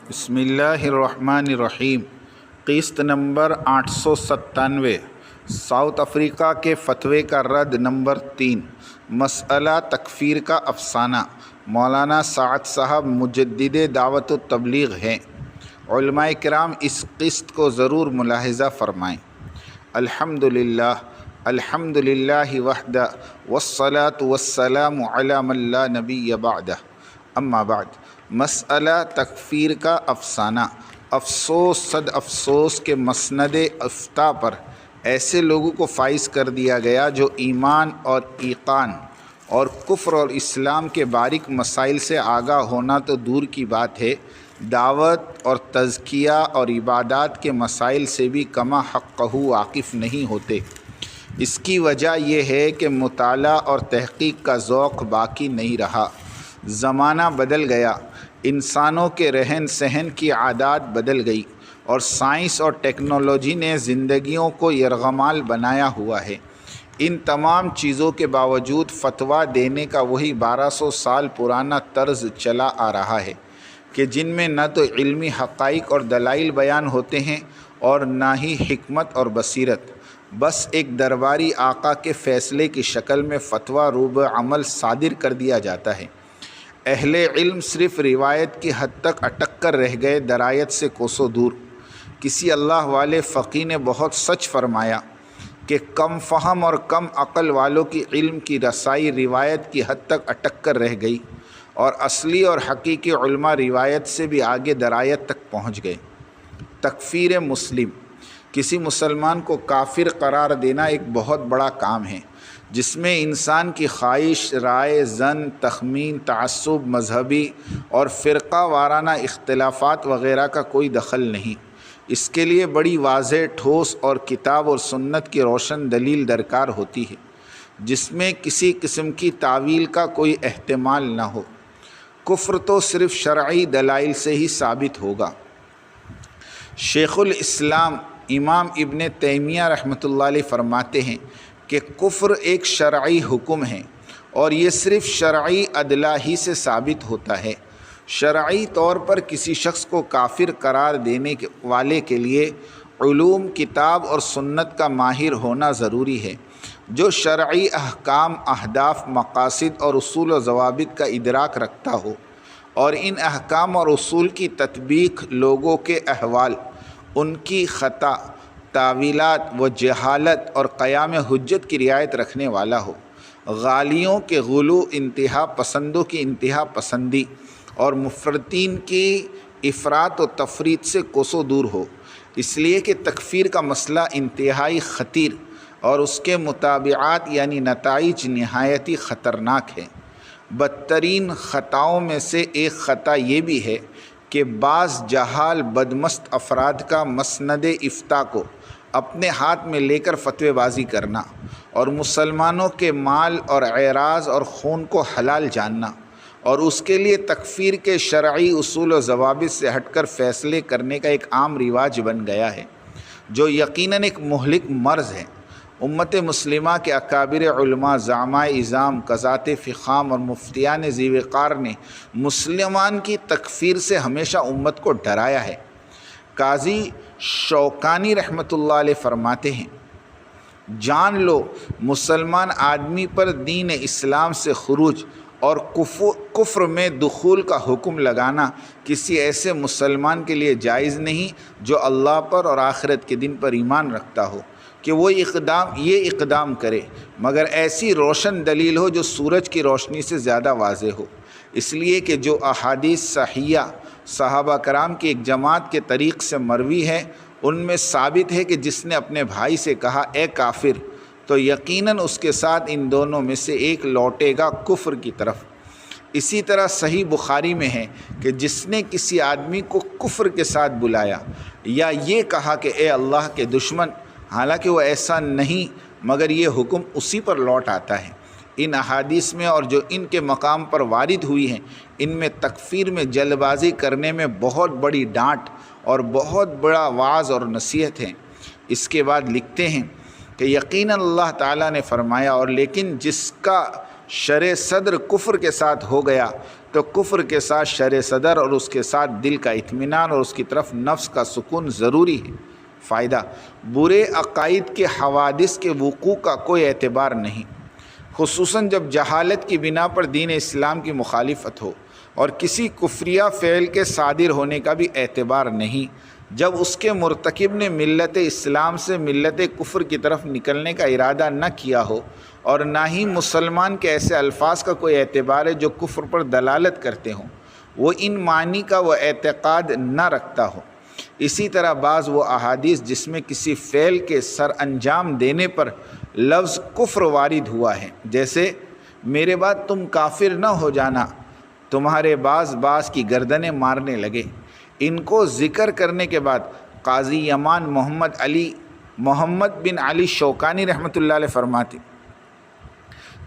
بسم اللہ الرحمن الرحیم۔ قسط نمبر 897، ساؤتھ افریقہ کے فتوے کا رد نمبر 3، مسئلہ تکفیر کا افسانہ۔ مولانا سعد صاحب مجدد دعوت و تبلیغ ہیں۔ علماء کرام اس قسط کو ضرور ملاحظہ فرمائیں۔ الحمدللہ الحمدللہ وحدہ والصلاة والسلام علی من لا نبی بعدہ، اما بعد۔ مسئلہ تکفیر کا افسانہ۔ افسوس صد افسوس کے مسند افتاء پر ایسے لوگوں کو فائز کر دیا گیا جو ایمان اور ایقان اور کفر اور اسلام کے باریک مسائل سے آگاہ ہونا تو دور کی بات ہے، دعوت اور تزکیہ اور عبادات کے مسائل سے بھی کما حقہ واقف نہیں ہوتے۔ اس کی وجہ یہ ہے کہ مطالعہ اور تحقیق کا ذوق باقی نہیں رہا۔ زمانہ بدل گیا، انسانوں کے رہن سہن کی عادات بدل گئی اور سائنس اور ٹیکنالوجی نے زندگیوں کو یرغمال بنایا ہوا ہے۔ ان تمام چیزوں کے باوجود فتویٰ دینے کا وہی 1200 سال پرانا طرز چلا آ رہا ہے کہ جن میں نہ تو علمی حقائق اور دلائل بیان ہوتے ہیں اور نہ ہی حکمت اور بصیرت، بس ایک درباری آقا کے فیصلے کی شکل میں فتویٰ روب عمل صادر کر دیا جاتا ہے۔ اہل علم صرف روایت کی حد تک اٹک کر رہ گئے، درایت سے کوسوں دور۔ کسی اللہ والے فقیہ نے بہت سچ فرمایا کہ کم فہم اور کم عقل والوں کی علم کی رسائی روایت کی حد تک اٹک کر رہ گئی، اور اصلی اور حقیقی علماء روایت سے بھی آگے درایت تک پہنچ گئے۔ تکفیر مسلم، کسی مسلمان کو کافر قرار دینا ایک بہت بڑا کام ہے جس میں انسان کی خواہش، رائے، ظن، تخمین، تعصب، مذہبی اور فرقہ وارانہ اختلافات وغیرہ کا کوئی دخل نہیں۔ اس کے لیے بڑی واضح، ٹھوس اور کتاب اور سنت کی روشن دلیل درکار ہوتی ہے جس میں کسی قسم کی تعویل کا کوئی احتمال نہ ہو۔ کفر تو صرف شرعی دلائل سے ہی ثابت ہوگا۔ شیخ الاسلام امام ابن تیمیہ رحمۃ اللہ علیہ فرماتے ہیں کہ کفر ایک شرعی حکم ہے اور یہ صرف شرعی ادلہ ہی سے ثابت ہوتا ہے۔ شرعی طور پر کسی شخص کو کافر قرار دینے والے کے لیے علوم کتاب اور سنت کا ماہر ہونا ضروری ہے، جو شرعی احکام، اہداف، مقاصد اور اصول و ضوابط کا ادراک رکھتا ہو اور ان احکام اور اصول کی تطبیق لوگوں کے احوال، ان کی خطا، تعویلات و جہالت اور قیام حجت کی رعایت رکھنے والا ہو، غالیوں کے غلو، انتہا پسندوں کی انتہا پسندی اور مفرطین کی افراط و تفریط سے کوسوں دور ہو۔ اس لیے کہ تکفیر کا مسئلہ انتہائی خطیر اور اس کے متابعات یعنی نتائج نہایتی خطرناک ہیں۔ بدترین خطاؤں میں سے ایک خطا یہ بھی ہے کہ بعض جہال بدمست افراد کا مسند افتاء کو اپنے ہاتھ میں لے کر فتوی بازی کرنا اور مسلمانوں کے مال اور اعراض اور خون کو حلال جاننا اور اس کے لیے تکفیر کے شرعی اصول و ضوابط سے ہٹ کر فیصلے کرنے کا ایک عام رواج بن گیا ہے، جو یقیناً ایک مہلک مرض ہے۔ امت مسلمہ کے اکابر علماء، زعماء اعظام، قضات فخام اور مفتیان ذی وقار نے مسلمان کی تکفیر سے ہمیشہ امت کو ڈرایا ہے۔ قاضی شوکانی رحمۃ اللہ علیہ فرماتے ہیں، جان لو مسلمان آدمی پر دین اسلام سے خروج اور کفر میں دخول کا حکم لگانا کسی ایسے مسلمان کے لیے جائز نہیں جو اللہ پر اور آخرت کے دن پر ایمان رکھتا ہو کہ وہ یہ اقدام کرے، مگر ایسی روشن دلیل ہو جو سورج کی روشنی سے زیادہ واضح ہو۔ اس لیے کہ جو احادیث صحیحہ صحابہ کرام کی ایک جماعت کے طریق سے مروی ہے، ان میں ثابت ہے کہ جس نے اپنے بھائی سے کہا اے کافر، تو یقیناً اس کے ساتھ ان دونوں میں سے ایک لوٹے گا کفر کی طرف۔ اسی طرح صحیح بخاری میں ہے کہ جس نے کسی آدمی کو کفر کے ساتھ بلایا یا یہ کہا کہ اے اللہ کے دشمن، حالانکہ وہ ایسا نہیں مگر یہ حکم اسی پر لوٹ آتا ہے۔ ان احادیث میں اور جو ان کے مقام پر وارد ہوئی ہیں، ان میں تکفیر میں جلد بازی کرنے میں بہت بڑی ڈانٹ اور بہت بڑا وعظ اور نصیحت ہے۔ اس کے بعد لکھتے ہیں کہ یقیناً اللہ تعالیٰ نے فرمایا، اور لیکن جس کا شرع صدر کفر کے ساتھ ہو گیا تو کفر کے ساتھ شر صدر اور اس کے ساتھ دل کا اطمینان اور اس کی طرف نفس کا سکون ضروری ہے۔ فائدہ: برے عقائد کے حوادث کے وقوع کا کوئی اعتبار نہیں، خصوصاً جب جہالت کی بنا پر دین اسلام کی مخالفت ہو، اور کسی کفریہ فعل کے صادر ہونے کا بھی اعتبار نہیں جب اس کے مرتکب نے ملت اسلام سے ملت کفر کی طرف نکلنے کا ارادہ نہ کیا ہو، اور نہ ہی مسلمان کے ایسے الفاظ کا کوئی اعتبار ہے جو کفر پر دلالت کرتے ہوں، وہ ان معنی کا وہ اعتقاد نہ رکھتا ہو۔ اسی طرح بعض وہ احادیث جس میں کسی فعل کے سر انجام دینے پر لفظ کفر وارد ہوا ہے، جیسے میرے بعد تم کافر نہ ہو جانا، تمہارے بعض کی گردنیں مارنے لگے، ان کو ذکر کرنے کے بعد قاضی یمان محمد بن علی شوکانی رحمۃ اللہ علیہ فرماتے،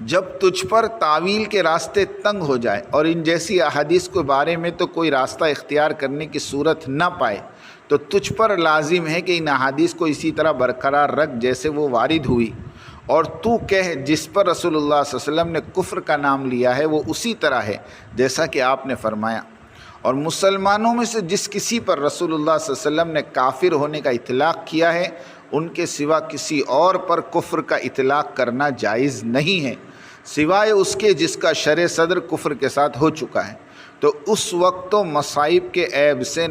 جب تجھ پر تعویل کے راستے تنگ ہو جائے اور ان جیسی احادیث کے بارے میں تو کوئی راستہ اختیار کرنے کی صورت نہ پائے، تو تجھ پر لازم ہے کہ ان احادیث کو اسی طرح برقرار رکھ جیسے وہ وارد ہوئی، اور تو کہہ جس پر رسول اللہ صلی اللہ علیہ وسلم نے کفر کا نام لیا ہے وہ اسی طرح ہے جیسا کہ آپ نے فرمایا، اور مسلمانوں میں سے جس کسی پر رسول اللہ صلی اللہ علیہ وسلم نے کافر ہونے کا اطلاق کیا ہے، ان کے سوا کسی اور پر کفر کا اطلاق کرنا جائز نہیں ہے، سوائے اس کے جس کا شرع صدر کفر کے ساتھ ہو چکا ہے، تو اس وقت تو مصائب کے عیب سے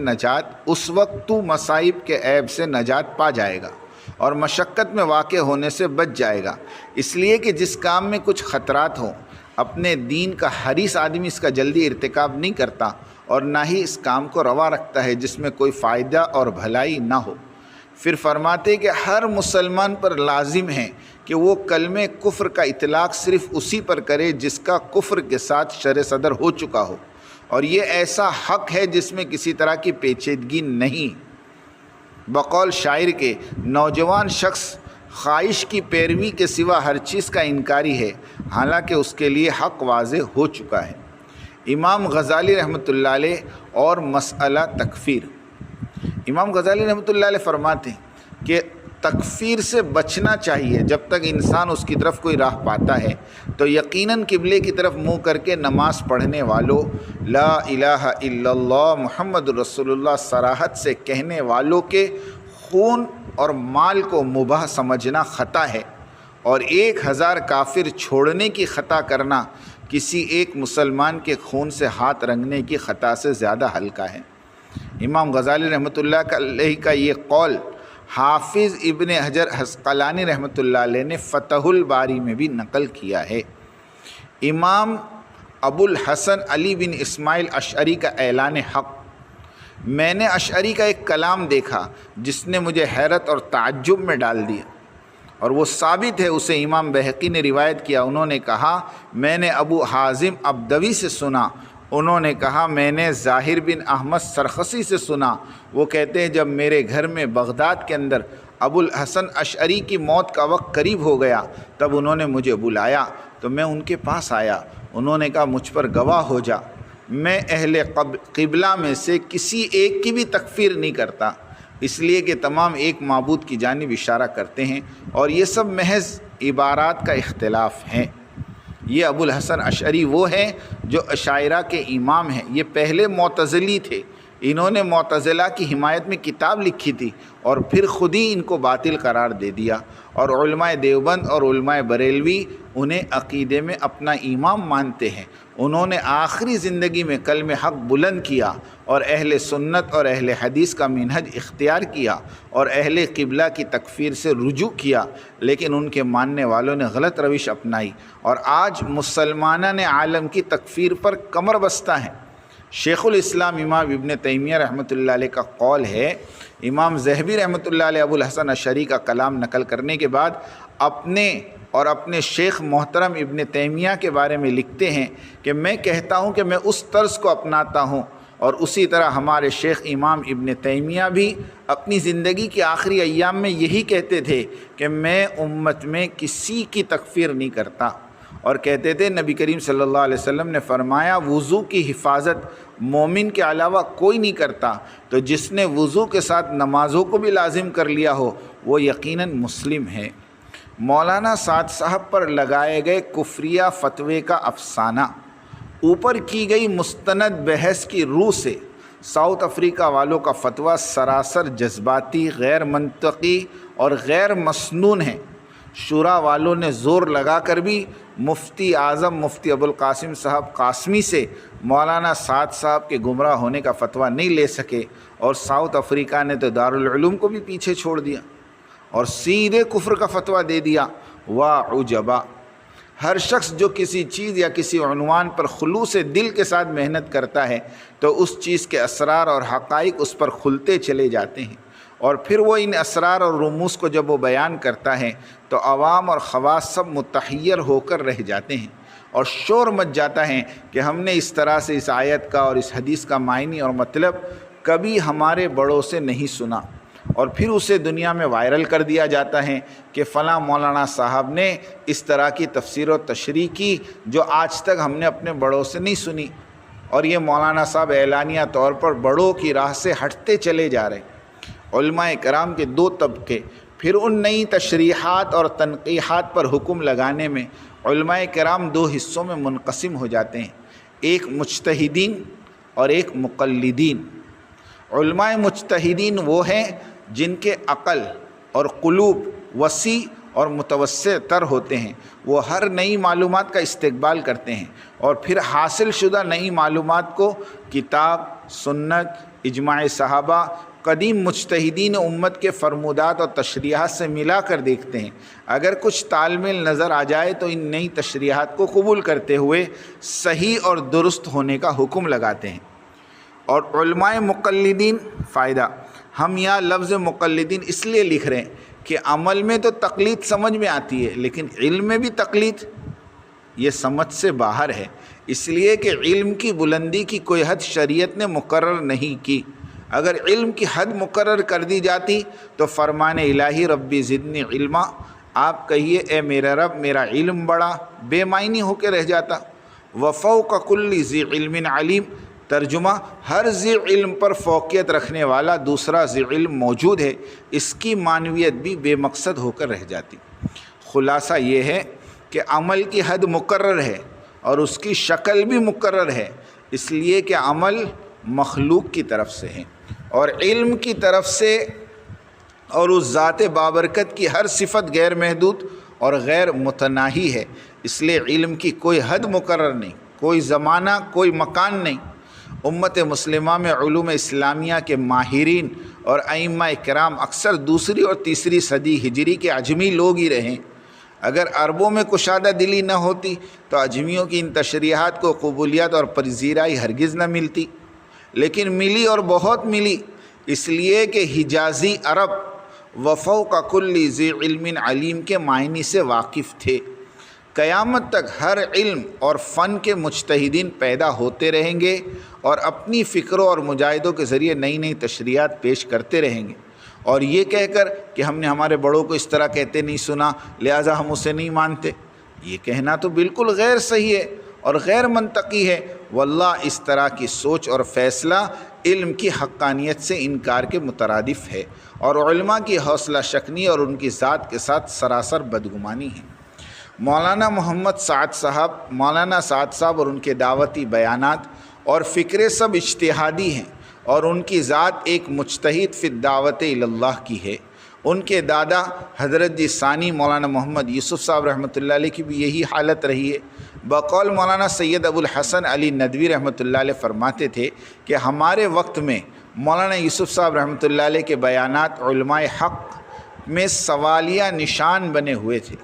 نجات پا جائے گا اور مشقت میں واقع ہونے سے بچ جائے گا، اس لیے کہ جس کام میں کچھ خطرات ہوں، اپنے دین کا حریص آدمی اس کا جلدی ارتکاب نہیں کرتا، اور نہ ہی اس کام کو روا رکھتا ہے جس میں کوئی فائدہ اور بھلائی نہ ہو۔ پھر فرماتے کہ ہر مسلمان پر لازم ہے کہ وہ کلمہ کفر کا اطلاق صرف اسی پر کرے جس کا کفر کے ساتھ شرع صدر ہو چکا ہو، اور یہ ایسا حق ہے جس میں کسی طرح کی پیچیدگی نہیں۔ بقول شاعر کے، نوجوان شخص خواہش کی پیروی کے سوا ہر چیز کا انکاری ہے، حالانکہ اس کے لیے حق واضح ہو چکا ہے۔ امام غزالی رحمۃ اللہ علیہ اور مسئلہ تکفیر۔ امام غزالی رحمۃ اللہ علیہ فرماتے ہیں کہ تکفیر سے بچنا چاہیے جب تک انسان اس کی طرف کوئی راہ پاتا ہے، تو یقیناً قبلے کی طرف منہ کر کے نماز پڑھنے والوں، لا الہ الا اللہ محمد رسول اللہ صراحت سے کہنے والوں کے خون اور مال کو مباح سمجھنا خطا ہے، اور 1000 کافر چھوڑنے کی خطا کرنا کسی ایک مسلمان کے خون سے ہاتھ رنگنے کی خطا سے زیادہ ہلکا ہے۔ امام غزالی رحمۃ اللہ علیہ کا یہ قول حافظ ابن حجر عسقلانی رحمۃ اللہ علیہ نے فتح الباری میں بھی نقل کیا ہے۔ امام ابو الحسن علی بن اسماعیل اشعری کا اعلان حق۔ میں نے اشعری کا ایک کلام دیکھا جس نے مجھے حیرت اور تعجب میں ڈال دیا، اور وہ ثابت ہے، اسے امام بہقی نے روایت کیا۔ انہوں نے کہا میں نے ابو حازم ابدوی سے سنا، انہوں نے کہا میں نے ظاہر بن احمد سرخسی سے سنا، وہ کہتے ہیں جب میرے گھر میں بغداد کے اندر ابو الحسن اشعری کی موت کا وقت قریب ہو گیا، تب انہوں نے مجھے بلایا تو میں ان کے پاس آیا، انہوں نے کہا مجھ پر گواہ ہو جا، میں اہل قبلہ میں سے کسی ایک کی بھی تکفیر نہیں کرتا، اس لیے کہ تمام ایک معبود کی جانب اشارہ کرتے ہیں، اور یہ سب محض عبارات کا اختلاف ہیں۔ یہ ابو الحسن اشعری وہ ہیں جو اشاعرہ کے امام ہیں، یہ پہلے معتزلی تھے، انہوں نے معتزلہ کی حمایت میں کتاب لکھی تھی اور پھر خود ہی ان کو باطل قرار دے دیا، اور علماء دیوبند اور علماء بریلوی انہیں عقیدے میں اپنا امام مانتے ہیں۔ انہوں نے آخری زندگی میں کلمہ حق بلند کیا اور اہل سنت اور اہل حدیث کا منہج اختیار کیا اور اہل قبلہ کی تکفیر سے رجوع کیا، لیکن ان کے ماننے والوں نے غلط روش اپنائی، اور آج مسلمانان عالم کی تکفیر پر کمر بستہ ہیں۔ شیخ الاسلام امام ابن تیمیہ رحمۃ اللہ علیہ کا قول ہے، امام ذہبی رحمۃ اللہ علیہ ابو الحسن اشعری کا کلام نقل کرنے کے بعد اپنے شیخ محترم ابن تیمیہ کے بارے میں لکھتے ہیں کہ میں کہتا ہوں کہ میں اس طرز کو اپناتا ہوں، اور اسی طرح ہمارے شیخ امام ابن تیمیہ بھی اپنی زندگی کے آخری ایام میں یہی کہتے تھے کہ میں امت میں کسی کی تکفیر نہیں کرتا، اور کہتے تھے نبی کریم صلی اللہ علیہ وسلم نے فرمایا وضو کی حفاظت مومن کے علاوہ کوئی نہیں کرتا، تو جس نے وضو کے ساتھ نمازوں کو بھی لازم کر لیا ہو وہ یقیناً مسلم ہے۔ مولانا سعد صاحب پر لگائے گئے کفریہ فتوے کا افسانہ۔ اوپر کی گئی مستند بحث کی روح سے ساؤتھ افریقہ والوں کا فتویٰ سراسر جذباتی، غیر منطقی اور غیر مسنون ہے۔ شورا والوں نے زور لگا کر بھی مفتی اعظم مفتی ابوالقاسم صاحب قاسمی سے مولانا سعد صاحب کے گمراہ ہونے کا فتویٰ نہیں لے سکے، اور ساؤتھ افریقہ نے تو دارالعلوم کو بھی پیچھے چھوڑ دیا اور سیدھے کفر کا فتویٰ دے دیا۔ واہ عجبا! ہر شخص جو کسی چیز یا کسی عنوان پر خلوص دل کے ساتھ محنت کرتا ہے تو اس چیز کے اسرار اور حقائق اس پر کھلتے چلے جاتے ہیں، اور پھر وہ ان اسرار اور رموز کو جب وہ بیان کرتا ہے تو عوام اور خواص سب متحیر ہو کر رہ جاتے ہیں اور شور مچ جاتا ہے کہ ہم نے اس طرح سے اس آیت کا اور اس حدیث کا معنی اور مطلب کبھی ہمارے بڑوں سے نہیں سنا، اور پھر اسے دنیا میں وائرل کر دیا جاتا ہے کہ فلاں مولانا صاحب نے اس طرح کی تفسیر و تشریح کی جو آج تک ہم نے اپنے بڑوں سے نہیں سنی، اور یہ مولانا صاحب اعلانیہ طور پر بڑوں کی راہ سے ہٹتے چلے جا رہے ہیں۔ علماء کرام کے دو طبقے، پھر ان نئی تشریحات اور تنقیحات پر حکم لگانے میں علماء کرام دو حصوں میں منقسم ہو جاتے ہیں، ایک مجتہدین اور ایک مقلدین۔ علماء مجتہدین وہ ہیں جن کے عقل اور قلوب وسیع اور متوسع تر ہوتے ہیں، وہ ہر نئی معلومات کا استقبال کرتے ہیں اور پھر حاصل شدہ نئی معلومات کو کتاب، سنت، اجماع صحابہ، قدیم مجتہدین امت کے فرمودات اور تشریحات سے ملا کر دیکھتے ہیں۔ اگر کچھ تال میل نظر آ جائے تو ان نئی تشریحات کو قبول کرتے ہوئے صحیح اور درست ہونے کا حکم لگاتے ہیں۔ اور علماء مقلدین، فائدہ، ہم یہاں لفظ مقلدین اس لیے لکھ رہے ہیں کہ عمل میں تو تقلید سمجھ میں آتی ہے، لیکن علم میں بھی تقلید یہ سمجھ سے باہر ہے، اس لیے کہ علم کی بلندی کی کوئی حد شریعت نے مقرر نہیں کی۔ اگر علم کی حد مقرر کر دی جاتی تو فرمان الہی ربی زدنی علما، آپ کہیے اے میرا رب میرا علم بڑا، بے معنی ہو کے رہ جاتا۔ وفوق کل ذی علم علیم، ترجمہ ہر ذی علم پر فوقیت رکھنے والا دوسرا ذی علم موجود ہے، اس کی معنویت بھی بے مقصد ہو کر رہ جاتی۔ خلاصہ یہ ہے کہ عمل کی حد مقرر ہے اور اس کی شکل بھی مقرر ہے، اس لیے کہ عمل مخلوق کی طرف سے ہے اور علم کی طرف سے، اور اس ذات بابرکت کی ہر صفت غیر محدود اور غیر متناہی ہے، اس لیے علم کی کوئی حد مقرر نہیں، کوئی زمانہ، کوئی مکان نہیں۔ امت مسلمہ میں علوم اسلامیہ کے ماہرین اور ائمہ کرام اکثر دوسری اور تیسری صدی ہجری کے عجمی لوگ ہی رہیں۔ اگر عربوں میں کشادہ دلی نہ ہوتی تو عجمیوں کی ان تشریحات کو قبولیت اور پذیرائی ہرگز نہ ملتی، لیکن ملی اور بہت ملی، اس لیے کہ حجازی عرب وفوق کل ذی علم علیم کے معنی سے واقف تھے۔ قیامت تک ہر علم اور فن کے مجتہدین پیدا ہوتے رہیں گے اور اپنی فکروں اور مجاہدوں کے ذریعے نئی نئی تشریحات پیش کرتے رہیں گے، اور یہ کہہ کر کہ ہم نے ہمارے بڑوں کو اس طرح کہتے نہیں سنا لہٰذا ہم اسے نہیں مانتے، یہ کہنا تو بالکل غیر صحیح ہے اور غیر منطقی ہے۔ واللہ اس طرح کی سوچ اور فیصلہ علم کی حقانیت سے انکار کے مترادف ہے اور علماء کی حوصلہ شکنی اور ان کی ذات کے ساتھ سراسر بدگمانی ہے۔ مولانا محمد سعد صاحب اور ان کے دعوتی بیانات اور فکرے سب اجتہادی ہیں اور ان کی ذات ایک مجتہد فی الدعوت الی اللہ کی ہے۔ ان کے دادا حضرت جی ثانی مولانا محمد یوسف صاحب رحمۃ اللہ علیہ کی بھی یہی حالت رہی ہے۔ بقول مولانا سید ابو الحسن علی ندوی رحمۃ اللہ علیہ فرماتے تھے کہ ہمارے وقت میں مولانا یوسف صاحب رحمۃ اللہ علیہ کے بیانات علماء حق میں سوالیہ نشان بنے ہوئے تھے،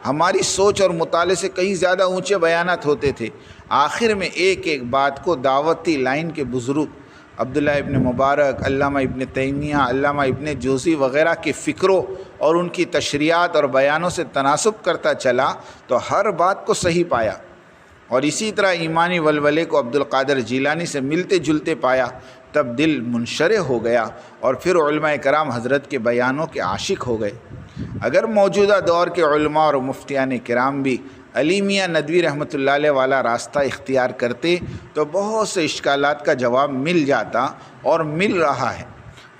ہماری سوچ اور مطالعے سے کہیں زیادہ اونچے بیانات ہوتے تھے۔ آخر میں ایک ایک بات کو دعوتی لائن کے بزرگ عبداللہ ابن مبارک، علامہ ابن تیمیہ، علامہ ابن جوزی وغیرہ کے فکروں اور ان کی تشریحات اور بیانوں سے تناسب کرتا چلا تو ہر بات کو صحیح پایا، اور اسی طرح ایمانی ولولے کو عبد القادر جیلانی سے ملتے جلتے پایا، تب دل منشرح ہو گیا اور پھر علماء کرام حضرت کے بیانوں کے عاشق ہو گئے۔ اگر موجودہ دور کے علماء اور مفتیان کرام بھی علی میاں ندوی رحمۃ اللہ علیہ والا راستہ اختیار کرتے تو بہت سے اشکالات کا جواب مل جاتا اور مل رہا ہے۔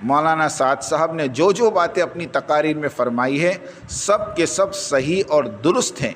مولانا سعد صاحب نے جو جو باتیں اپنی تقاریر میں فرمائی ہے سب کے سب صحیح اور درست ہیں،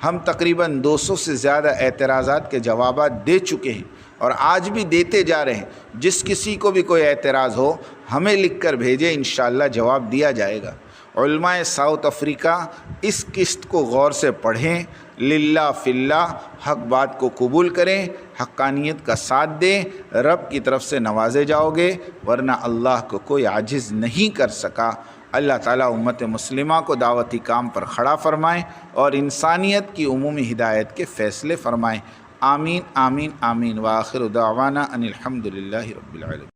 ہم تقریباً 200 سے زیادہ اعتراضات کے جوابات دے چکے ہیں اور آج بھی دیتے جا رہے ہیں۔ جس کسی کو بھی کوئی اعتراض ہو ہمیں لکھ کر بھیجے، انشاءاللہ جواب دیا جائے گا۔ علماء ساؤتھ افریقہ اس قسط کو غور سے پڑھیں، للہ فی اللہ حق بات کو قبول کریں، حقانیت کا ساتھ دیں، رب کی طرف سے نوازے جاؤ گے، ورنہ اللہ کو کوئی عاجز نہیں کر سکا۔ اللہ تعالیٰ امت مسلمہ کو دعوتی کام پر کھڑا فرمائیں اور انسانیت کی عمومی ہدایت کے فیصلے فرمائیں۔ آمین آمین آمین۔ وآخر دعوانا ان الحمد للہ رب العالمین۔